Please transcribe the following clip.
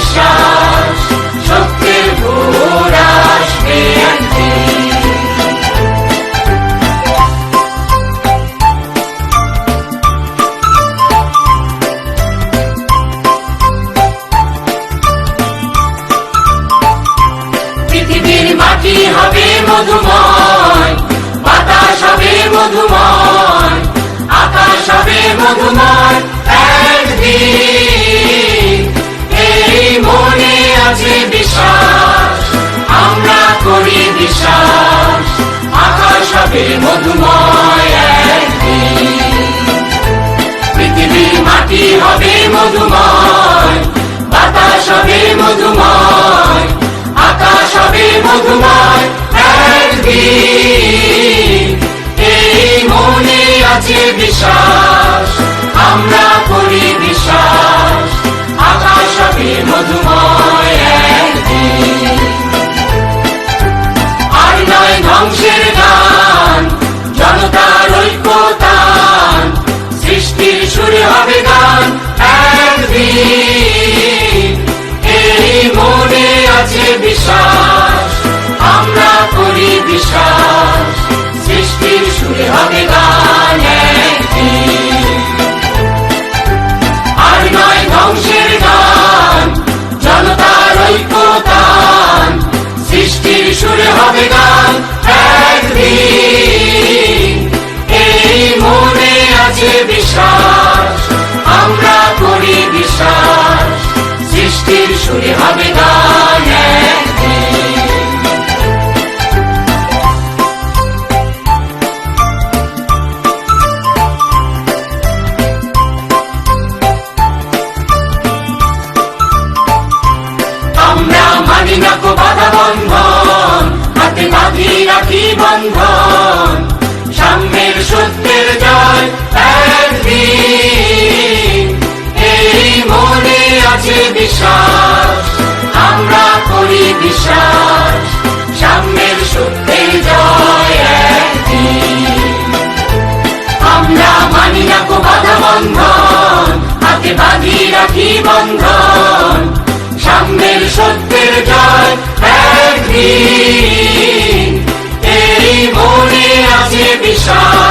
বিশ্বাস, সত্যের ভোর আসবে একদিন। পৃথিবীর মাটি হবে মধুময়, বাতাস হবে মধুময়, আকাশ হবে মধুময় একদিন। এই মনে আছে বিশ্বাস, আমরা করি বিশ্বাস, আকাশ হবে মধুময় একদিন। পৃথিবীর মাটি হবে মধুময়, বাতাস হবে মধুময়, আকাশ হবে মধুময় একদিন। এই মনে আছে বিশ্বাস, আমরা করি বিশ্বাস, আকাশ হবে মধুময় একদিন। আর নয় ধ্বংসের গান, জনতার ঐক্যতান, সৃষ্টির সুরে হবে গান একদিন। এই মনে আছে বিশ্বাস, আমরা করি বিশ্বাস, সৃষ্টির সুরে হবে গান একদিন। আর নয় ধ্বংসের গান, জনতার ঐক্যতান, সৃষ্টির সুরে হবে গান একদিন। এই মনে আছে বিশ্বাস, আমরা করি বিশ্বাস, সৃষ্টির সুরে হবে গান একদিন। আমরা মানি না কো বাধা বন্ধন, হাতে বাঁধি রাখি বন্ধন, সাম্যের সত্যের জয় একদিন। এই মনে আছে বিশ্বাস, আমরা করি বিশ্বাস, সাম্যের সত্যের জয় একদিন। আমরা মানি না কো বাধা বন্ধন, হাতে বাঁধি রাখি বন্ধন, সাম্যের সত্যের জয় একদিন। এই মনে আছে বিশ্বাস,